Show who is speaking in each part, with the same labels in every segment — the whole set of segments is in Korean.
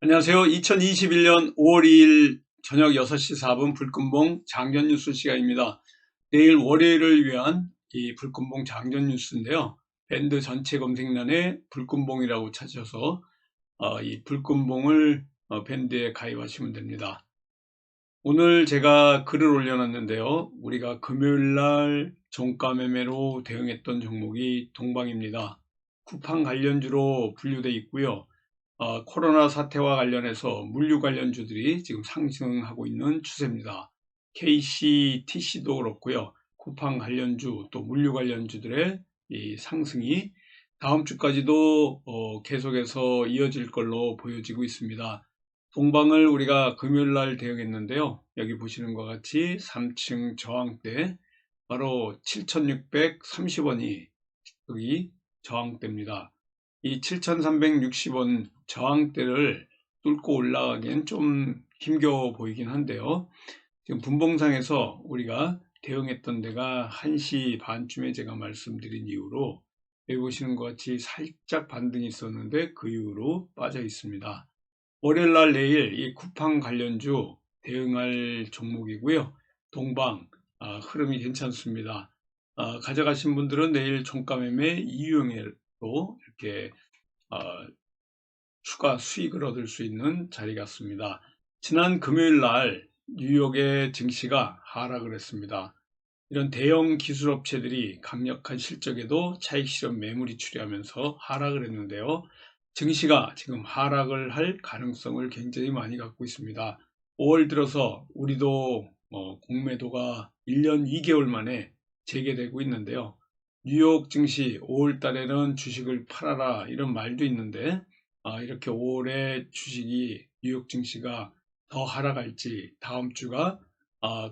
Speaker 1: 안녕하세요. 2021년 5월 2일 저녁 6시 4분 불금봉 장전 뉴스 시간입니다. 내일 월요일을 위한 이 불금봉 장전 뉴스인데요. 밴드 전체 검색란에 불금봉이라고 찾으셔서 이 불금봉을 밴드에 가입하시면 됩니다. 오늘 제가 글을 올려놨는데요. 우리가 금요일날 종가 매매로 대응했던 종목이 동방입니다. 쿠팡 관련주로 분류되어 있고요. 코로나 사태와 관련해서 물류 관련주들이 지금 상승하고 있는 추세입니다. KCTC도 그렇고요. 쿠팡 관련주 또 물류 관련주들의 이 상승이 다음 주까지도 계속해서 이어질 걸로 보여지고 있습니다. 동방을 우리가 금요일 날 대응했는데요. 여기 보시는 것 같이 3층 저항대 바로 7,630원이 여기 저항대입니다. 이 7,360원 저항대를 뚫고 올라가기엔 좀 힘겨워 보이긴 한데요. 지금 분봉상에서 우리가 대응했던 데가 1시 반쯤에 제가 말씀드린 이후로 여기 보시는 것 같이 살짝 반등이 있었는데 그 이후로 빠져 있습니다. 월요일날 내일 이 쿠팡 관련주 대응할 종목이고요. 동방 흐름이 괜찮습니다. 가져가신 분들은 내일 종가 매매 이유형으로 이렇게 추가 수익을 얻을 수 있는 자리 같습니다. 지난 금요일 날 뉴욕의 증시가 하락을 했습니다. 이런 대형 기술업체들이 강력한 실적에도 차익 실현 매물이 출현하면서 하락을 했는데요. 증시가 지금 하락을 할 가능성을 굉장히 많이 갖고 있습니다. 5월 들어서 우리도 공매도가 1년 2개월 만에 재개되고 있는데요. 뉴욕 증시 5월 달에는 주식을 팔아라 이런 말도 있는데 이렇게 5월에 주식이 뉴욕 증시가 더 하락할지 다음 주가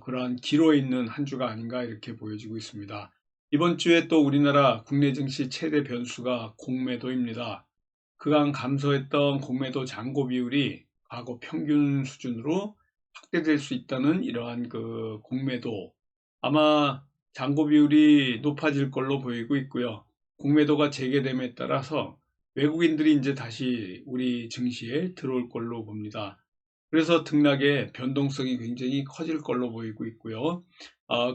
Speaker 1: 그러한 기로에 있는 한 주가 아닌가 이렇게 보여지고 있습니다. 이번 주에 또 우리나라 국내 증시 최대 변수가 공매도입니다. 그간 감소했던 공매도 잔고 비율이 과거 평균 수준으로 확대될 수 있다는 이러한 그 공매도 아마 잔고 비율이 높아질 걸로 보이고 있고요. 공매도가 재개됨에 따라서 외국인들이 이제 다시 우리 증시에 들어올 걸로 봅니다. 그래서 등락의 변동성이 굉장히 커질 걸로 보이고 있고요.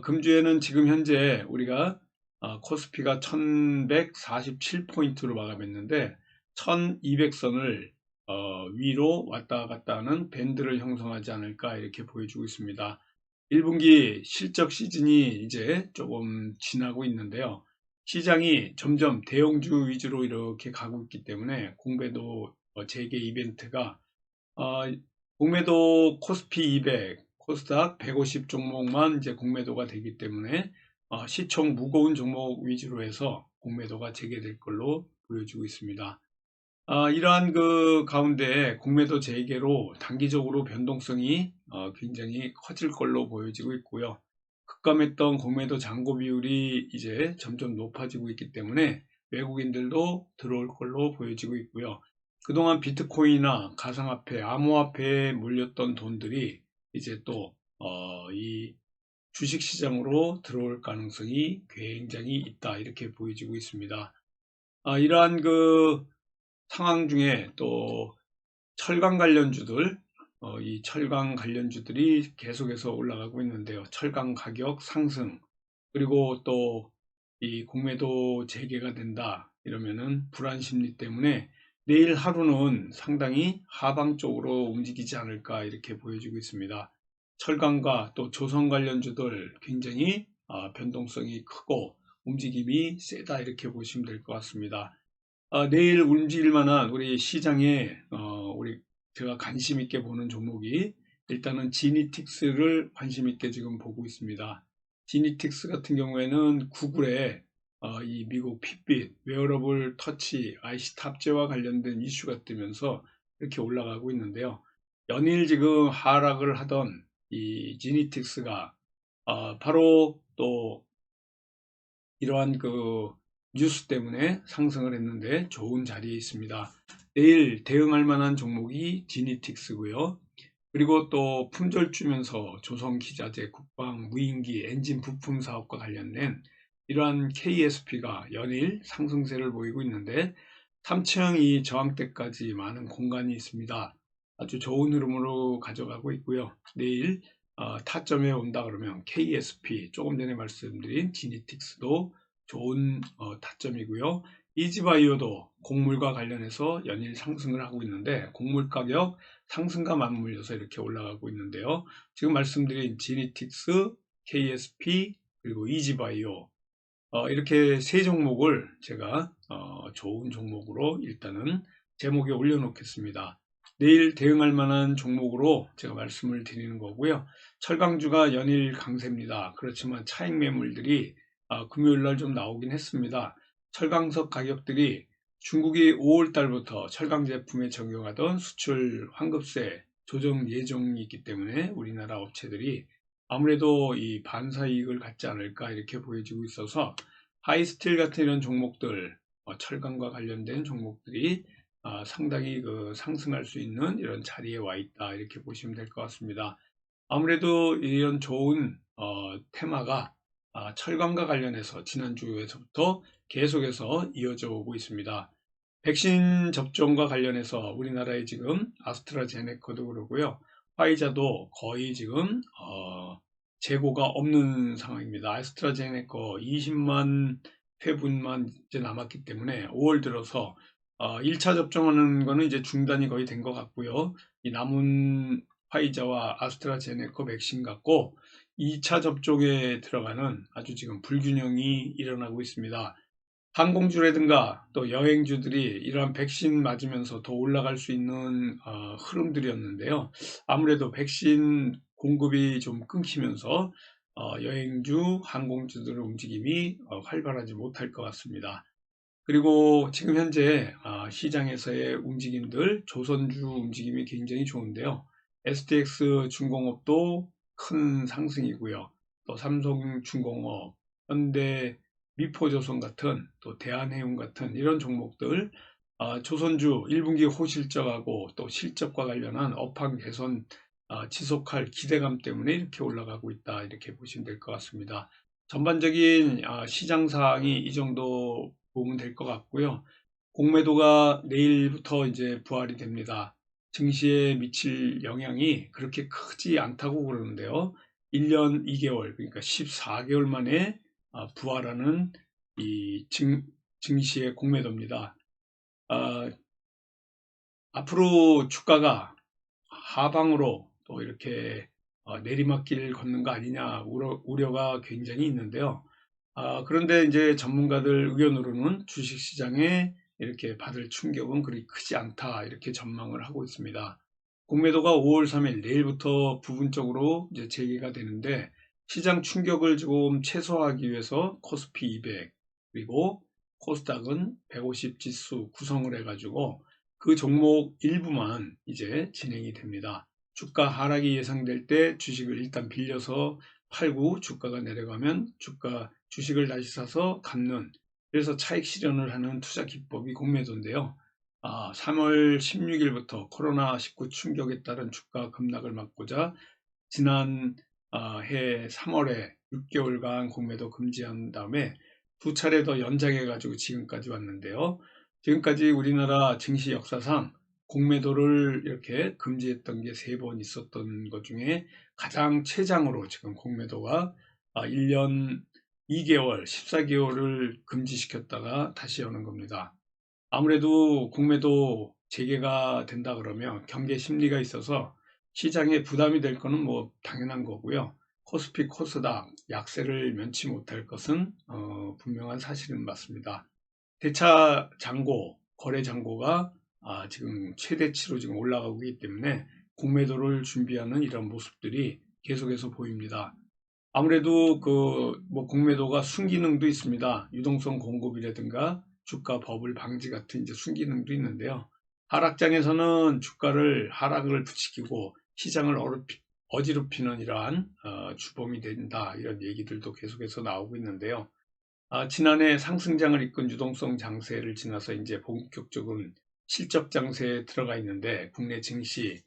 Speaker 1: 금주에는 지금 현재 우리가 코스피가 1147포인트로 마감했는데 1200선을 위로 왔다 갔다 하는 밴드를 형성하지 않을까 이렇게 보여주고 있습니다. 1분기 실적 시즌이 이제 조금 지나고 있는데요. 시장이 점점 대형주 위주로 이렇게 가고 있기 때문에 공매도 재개 이벤트가 공매도 코스피 200, 코스닥 150 종목만 이제 공매도가 되기 때문에 시총 무거운 종목 위주로 해서 공매도가 재개될 걸로 보여지고 있습니다. 이러한 그 가운데 공매도 재개로 단기적으로 변동성이 굉장히 커질 걸로 보여지고 있고요. 급감했던 공매도 잔고 비율이 이제 점점 높아지고 있기 때문에 외국인들도 들어올 걸로 보여지고 있고요. 그동안 비트코인이나 가상화폐, 암호화폐에 물렸던 돈들이 이제 또 이 주식시장으로 들어올 가능성이 굉장히 있다 이렇게 보여지고 있습니다. 이러한 그 상황 중에 또 철강 관련주들, 이 철강 관련주들이 계속해서 올라가고 있는데요. 철강 가격 상승, 그리고 또 이 공매도 재개가 된다 이러면은 불안 심리 때문에 내일 하루는 상당히 하방 쪽으로 움직이지 않을까 이렇게 보여지고 있습니다. 철강과 또 조선 관련주들 굉장히 변동성이 크고 움직임이 세다 이렇게 보시면 될 것 같습니다. 내일 움직일 만한 우리 시장에 우리 제가 관심 있게 보는 종목이 일단은 지니틱스를 관심 있게 지금 보고 있습니다. 지니틱스 같은 경우에는 구글의 이 미국 핏빛, 웨어러블 터치, IC 탑재와 관련된 이슈가 뜨면서 이렇게 올라가고 있는데요. 연일 지금 하락을 하던 이 지니틱스가 바로 또 이러한 그 뉴스 때문에 상승을 했는데 좋은 자리에 있습니다. 내일 대응할 만한 종목이 지니틱스고요. 그리고 또 품절 주면서 조선기자재, 국방, 무인기, 엔진 부품 사업과 관련된 이러한 KSP가 연일 상승세를 보이고 있는데 3층 이 저항대까지 많은 공간이 있습니다. 아주 좋은 흐름으로 가져가고 있고요. 내일 타점에 온다 그러면 KSP, 조금 전에 말씀드린 지니틱스도 좋은 타점이고요. 이지바이오도 곡물과 관련해서 연일 상승을 하고 있는데, 곡물 가격 상승과 맞물려서 이렇게 올라가고 있는데요. 지금 말씀드린 지니틱스, KSP, 그리고 이지바이오, 이렇게 세 종목을 제가 좋은 종목으로 일단은 제목에 올려놓겠습니다. 내일 대응할 만한 종목으로 제가 말씀을 드리는 거고요. 철강주가 연일 강세입니다. 그렇지만 차익 매물들이 금요일 날 좀 나오긴 했습니다. 철강석 가격들이 중국이 5월 달부터 철강 제품에 적용하던 수출 환급세 조정 예정이 있기 때문에 우리나라 업체들이 아무래도 이 반사이익을 갖지 않을까 이렇게 보여지고 있어서 하이스틸 같은 이런 종목들, 철강과 관련된 종목들이 상당히 상승할 수 있는 이런 자리에 와 있다 이렇게 보시면 될 것 같습니다. 아무래도 이런 좋은 테마가 철강과 관련해서 지난주에서부터 계속해서 이어져 오고 있습니다. 백신 접종과 관련해서 우리나라에 지금 아스트라제네카도 그러고요. 화이자도 거의 지금 재고가 없는 상황입니다. 아스트라제네카 20만 회분만 이제 남았기 때문에 5월 들어서 1차 접종하는 거는 이제 중단이 거의 된 것 같고요. 이 남은 화이자와 아스트라제네카 백신 갖고 2차 접종에 들어가는 아주 지금 불균형이 일어나고 있습니다. 항공주라든가 또 여행주들이 이러한 백신 맞으면서 더 올라갈 수 있는 흐름들이었는데요. 아무래도 백신 공급이 좀 끊기면서 여행주, 항공주들의 움직임이 활발하지 못할 것 같습니다. 그리고 지금 현재 시장에서의 움직임들, 조선주 움직임이 굉장히 좋은데요. STX 중공업도 큰 상승이고요. 또 삼성중공업, 현대 미포조선 같은, 또 대한해운 같은 이런 종목들, 조선주 1분기 호실적하고 또 실적과 관련한 업황 개선 지속할 기대감 때문에 이렇게 올라가고 있다 이렇게 보시면 될 것 같습니다. 전반적인 시장 사항이 이 정도 보면 될 것 같고요. 공매도가 내일부터 이제 부활이 됩니다. 증시에 미칠 영향이 그렇게 크지 않다고 그러는데요. 1년 2개월, 그러니까 14개월 만에 부활하는 이 증시의 공매도입니다. 앞으로 주가가 하방으로 또 이렇게 내리막길 걷는 거 아니냐 우려가 굉장히 있는데요. 그런데 이제 전문가들 의견으로는 주식시장에 이렇게 받을 충격은 그리 크지 않다 이렇게 전망을 하고 있습니다. 공매도가 5월 3일 내일부터 부분적으로 이제 재개가 되는데, 시장 충격을 좀 최소화하기 위해서 코스피 200 그리고 코스닥은 150 지수 구성을 해가지고 그 종목 일부만 이제 진행이 됩니다. 주가 하락이 예상될 때 주식을 일단 빌려서 팔고 주가가 내려가면 주식을 다시 사서 갚는, 그래서 차익 실현을 하는 투자 기법이 공매도인데요. 3월 16일부터 코로나19 충격에 따른 주가 급락을 막고자 지난 해 3월에 6개월간 공매도 금지한 다음에 두 차례 더 연장해 가지고 지금까지 왔는데요. 지금까지 우리나라 증시 역사상 공매도를 이렇게 금지했던 게 3번 있었던 것 중에 가장 최장으로 지금 공매도가 1년 2개월, 14개월을 금지시켰다가 다시 여는 겁니다. 아무래도 공매도 재개가 된다 그러면 경계 심리가 있어서 시장에 부담이 될 거는 뭐 당연한 거고요. 코스피, 코스닥 약세를 면치 못할 것은 분명한 사실은 맞습니다. 대차 잔고, 거래 잔고가 지금 최대치로 지금 올라가고 있기 때문에 공매도를 준비하는 이런 모습들이 계속해서 보입니다. 아무래도 뭐 공매도가 순기능도 있습니다. 유동성 공급이라든가 주가 버블 방지 같은 이제 순기능도 있는데요. 하락장에서는 주가를 하락을 부추기고 시장을 어지럽히는 이러한 주범이 된다 이런 얘기들도 계속해서 나오고 있는데요. 지난해 상승장을 이끈 유동성 장세를 지나서 이제 본격적인 실적 장세에 들어가 있는데, 국내 증시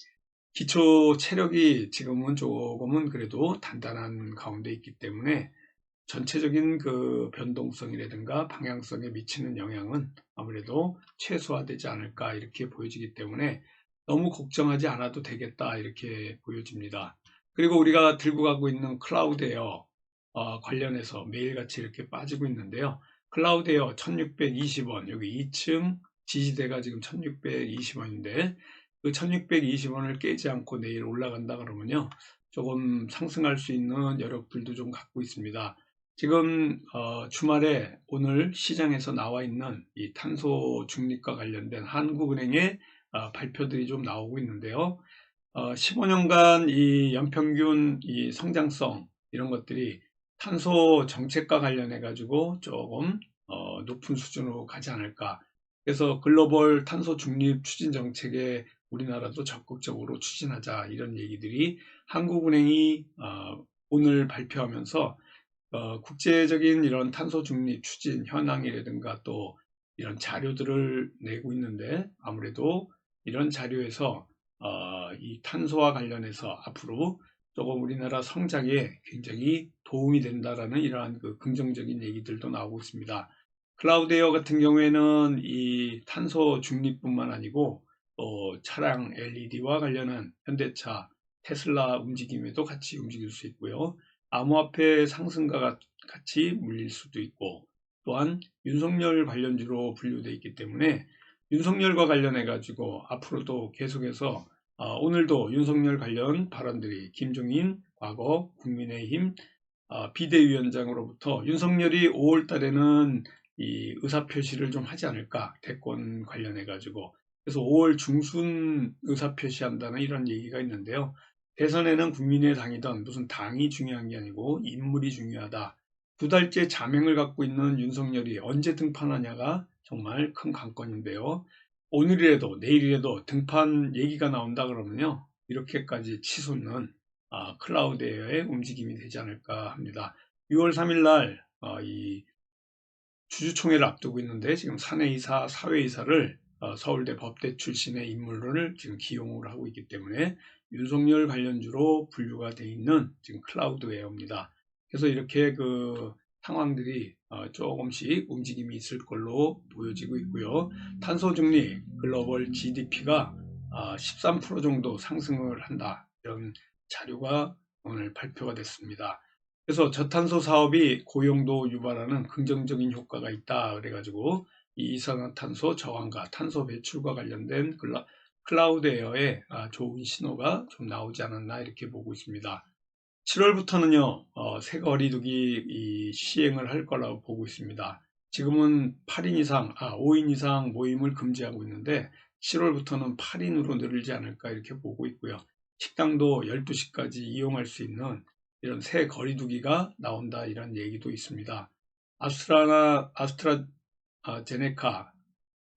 Speaker 1: 기초 체력이 지금은 조금은 그래도 단단한 가운데 있기 때문에 전체적인 그 변동성이라든가 방향성에 미치는 영향은 아무래도 최소화되지 않을까 이렇게 보여지기 때문에 너무 걱정하지 않아도 되겠다 이렇게 보여집니다. 그리고 우리가 들고 가고 있는 클라우드에어 관련해서 매일같이 이렇게 빠지고 있는데요. 클라우드에어 1620원, 여기 2층 지지대가 지금 1620원인데 그 1620원을 깨지 않고 내일 올라간다 그러면요, 조금 상승할 수 있는 여력들도 좀 갖고 있습니다. 지금 주말에 오늘 시장에서 나와 있는 이 탄소 중립과 관련된 한국은행의 발표들이 좀 나오고 있는데요. 15년간 이 연평균 이 성장성 이런 것들이 탄소 정책과 관련해 가지고 조금 높은 수준으로 가지 않을까. 그래서 글로벌 탄소 중립 추진 정책에 우리나라도 적극적으로 추진하자 이런 얘기들이 한국은행이 오늘 발표하면서 국제적인 이런 탄소 중립 추진 현황이라든가 또 이런 자료들을 내고 있는데, 아무래도 이런 자료에서 이 탄소와 관련해서 앞으로 조금 우리나라 성장에 굉장히 도움이 된다라는 이러한 그 긍정적인 얘기들도 나오고 있습니다. 클라우드에어 같은 경우에는 이 탄소 중립뿐만 아니고 또 차량 LED와 관련한 현대차, 테슬라 움직임에도 같이 움직일 수 있고요. 암호화폐 상승과 같이 물릴 수도 있고, 또한 윤석열 관련주로 분류되어 있기 때문에 윤석열과 관련해 가지고 앞으로도 계속해서 오늘도 윤석열 관련 발언들이 김종인 과거 국민의힘 비대위원장으로부터 윤석열이 5월 달에는 이 의사표시를 좀 하지 않을까, 대권 관련해 가지고. 그래서 5월 중순 의사표시한다는 이런 얘기가 있는데요. 대선에는 국민의당이든 무슨 당이 중요한 게 아니고 인물이 중요하다. 2달째 자명을 갖고 있는 윤석열이 언제 등판하냐가 정말 큰 관건인데요. 오늘이라도 내일이라도 등판 얘기가 나온다 그러면요, 이렇게까지 치솟는 클라우드에어의 움직임이 되지 않을까 합니다. 6월 3일 날 이 주주총회를 앞두고 있는데, 지금 사내이사, 사회이사를 서울대 법대 출신의 인물을 지금 기용을 하고 있기 때문에 윤석열 관련주로 분류가 되어 있는 지금 클라우드웨어입니다. 그래서 이렇게 그 상황들이 조금씩 움직임이 있을 걸로 보여지고 있고요. 탄소 중립 글로벌 GDP가 13% 정도 상승을 한다, 이런 자료가 오늘 발표가 됐습니다. 그래서 저탄소 사업이 고용도 유발하는 긍정적인 효과가 있다 그래가지고 이 이산화탄소 저감과 탄소 배출과 관련된 클라우드에어에 좋은 신호가 좀 나오지 않았나 이렇게 보고 있습니다. 7월부터는요, 새 거리두기 시행을 할 거라고 보고 있습니다. 지금은 8인 이상, 5인 이상 모임을 금지하고 있는데 7월부터는 8인으로 늘지 않을까 이렇게 보고 있고요. 식당도 12시까지 이용할 수 있는 이런 새 거리두기가 나온다, 이런 얘기도 있습니다. 아스트라제네카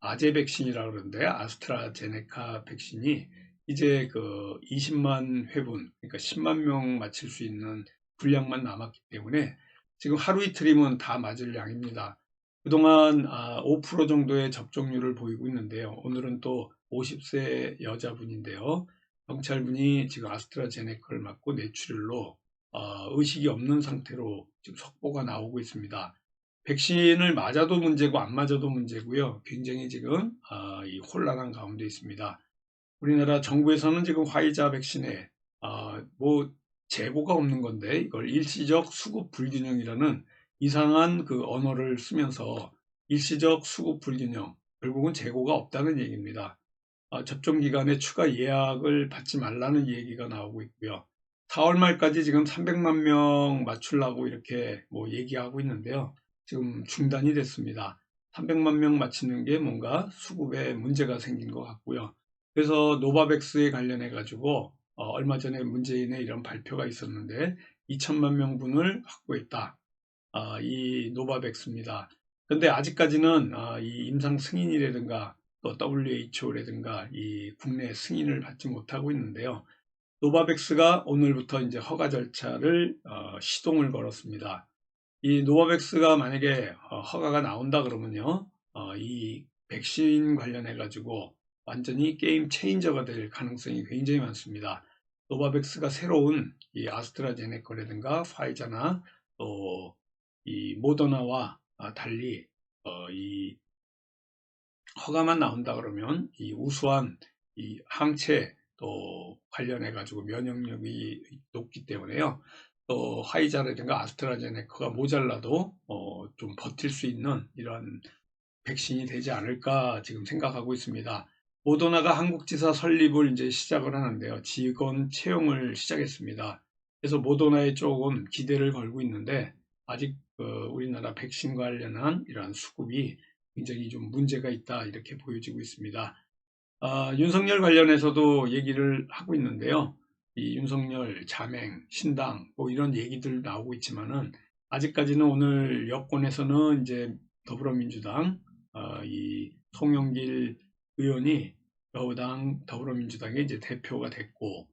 Speaker 1: 아제 백신이라고 그러는데, 아스트라제네카 백신이 이제 그 20만 회분, 그러니까 10만 명 맞힐 수 있는 분량만 남았기 때문에 지금 하루 이틀이면 다 맞을 양입니다. 그동안 5% 정도의 접종률을 보이고 있는데요. 오늘은 또 50세 여자분인데요. 경찰분이 지금 아스트라제네카를 맞고 뇌출혈로 의식이 없는 상태로 지금 속보가 나오고 있습니다. 백신을 맞아도 문제고 안 맞아도 문제고요. 굉장히 지금 이 혼란한 가운데 있습니다. 우리나라 정부에서는 지금 화이자 백신에 뭐 재고가 없는 건데, 이걸 일시적 수급 불균형이라는 이상한 그 언어를 쓰면서 일시적 수급 불균형, 결국은 재고가 없다는 얘기입니다. 접종 기간에 추가 예약을 받지 말라는 얘기가 나오고 있고요. 4월 말까지 지금 300만 명 맞추려고 이렇게 뭐 얘기하고 있는데요. 지금 중단이 됐습니다. 300만 명 맞추는 게 뭔가 수급에 문제가 생긴 것 같고요. 그래서 노바백스에 관련해 가지고 얼마 전에 문재인의 이런 발표가 있었는데 2천만 명분을 확보했다. 이 노바백스입니다. 그런데 아직까지는 이 임상 승인이라든가 또 WHO라든가 이 국내 승인을 받지 못하고 있는데요. 노바백스가 오늘부터 이제 허가 절차를 시동을 걸었습니다. 이 노바백스가 만약에 허가가 나온다 그러면요, 이 백신 관련해 가지고 완전히 게임 체인저가 될 가능성이 굉장히 많습니다. 노바백스가 새로운 이 아스트라제네카라든가 화이자나 또 이 모더나와 달리 이 허가만 나온다 그러면 이 우수한 이 항체 또 관련해 가지고 면역력이 높기 때문에요. 또 화이자라든가 아스트라제네카가 모자라도 좀 버틸 수 있는 이런 백신이 되지 않을까 지금 생각하고 있습니다. 모더나가 한국지사 설립을 이제 시작을 하는데요. 직원 채용을 시작했습니다. 그래서 모더나에 조금 기대를 걸고 있는데 아직 우리나라 백신 관련한 이러한 수급이 굉장히 좀 문제가 있다 이렇게 보여지고 있습니다. 윤석열 관련해서도 얘기를 하고 있는데요. 이 윤석열 자맹, 신당 뭐 이런 얘기들 나오고 있지만은 아직까지는 오늘 여권에서는 이제 더불어민주당 이 송영길 의원이 여당 더불어민주당의 이제 대표가 됐고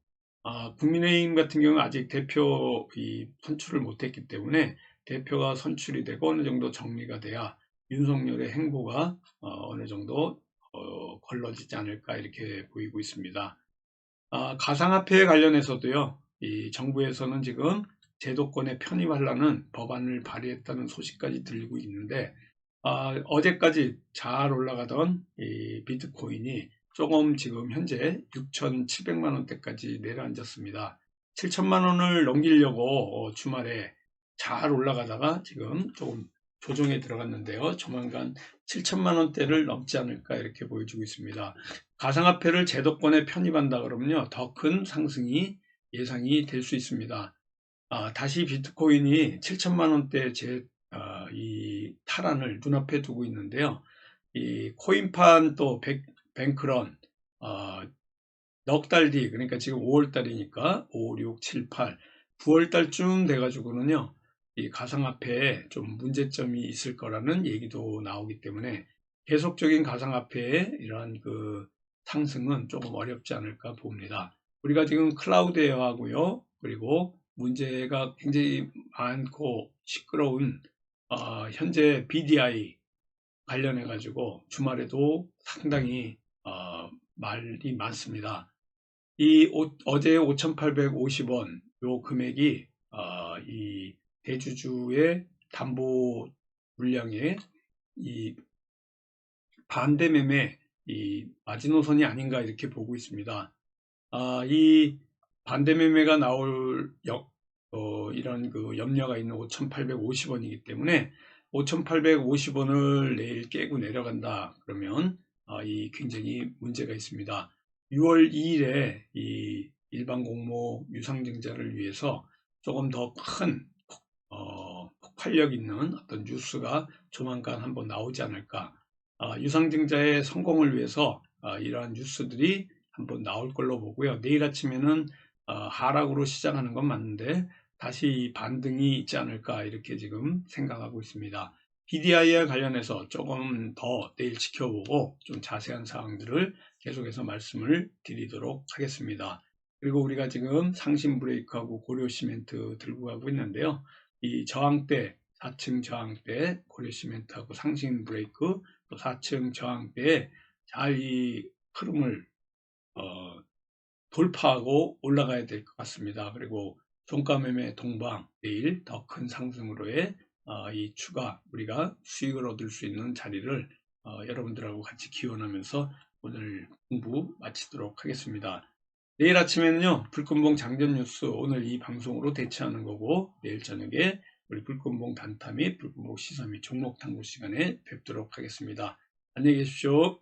Speaker 1: 국민의힘 같은 경우는 아직 대표 선출을 못했기 때문에 대표가 선출이 되고 어느 정도 정리가 돼야 윤석열의 행보가 어느 정도 걸러지지 않을까 이렇게 보이고 있습니다. 가상화폐 관련해서도요. 이 정부에서는 지금 제도권에 편입하려는 법안을 발의했다는 소식까지 들리고 있는데 어제까지 잘 올라가던 이 비트코인이 조금 지금 현재 6,700만 원대까지 내려앉았습니다. 7천만 원을 넘기려고 주말에 잘 올라가다가 지금 조금 조정에 들어갔는데요. 조만간 7천만 원대를 넘지 않을까 이렇게 보여지고 있습니다. 가상화폐를 제도권에 편입한다 그러면요. 더 큰 상승이 예상이 될 수 있습니다. 다시 비트코인이 7천만 원대 이 탈환을 눈앞에 두고 있는데요. 이 코인판 또 뱅크런 넉 달 뒤, 그러니까 지금 5월 달이니까 5, 6, 7, 8, 9월 달쯤 돼가지고는요. 이 가상화폐에 좀 문제점이 있을 거라는 얘기도 나오기 때문에 계속적인 가상화폐의 이러한 그 상승은 조금 어렵지 않을까 봅니다. 우리가 지금 클라우드웨어하고요. 그리고 문제가 굉장히 많고 시끄러운 현재 BDI 관련해 가지고 주말에도 상당히 말이 많습니다. 어제 5,850원 요 금액이 이 대주주의 담보 물량의 이 반대 매매 이 마지노선이 아닌가 이렇게 보고 있습니다. 이 반대 매매가 나올 이런 그 염려가 있는 5,850원이기 때문에 5,850원을 내일 깨고 내려간다 그러면 이 굉장히 문제가 있습니다. 6월 2일에 이 일반 공모 유상증자를 위해서 조금 더 큰 폭발력 있는 어떤 뉴스가 조만간 한번 나오지 않을까. 유상증자의 성공을 위해서 이러한 뉴스들이 한번 나올 걸로 보고요. 내일 아침에는 하락으로 시작하는 건 맞는데 다시 반등이 있지 않을까 이렇게 지금 생각하고 있습니다. BDI와 관련해서 조금 더 내일 지켜보고 좀 자세한 사항들을 계속해서 말씀을 드리도록 하겠습니다. 그리고 우리가 지금 상신 브레이크하고 고려 시멘트 들고 가고 있는데요. 이 저항대 4층 저항대 고려 시멘트하고 상신 브레이크 또 4층 저항대에 잘 이 흐름을 돌파하고 올라가야 될 것 같습니다. 그리고 종가매매 동방 내일 더 큰 상승으로의 이 추가 우리가 수익을 얻을 수 있는 자리를 여러분들하고 같이 기원하면서 오늘 공부 마치도록 하겠습니다. 내일 아침에는요 불금봉 장전 뉴스 오늘 이 방송으로 대체하는 거고 내일 저녁에 우리 불금봉 단타 및 불금봉 시사 및 종목 탐구 시간에 뵙도록 하겠습니다. 안녕히 계십시오.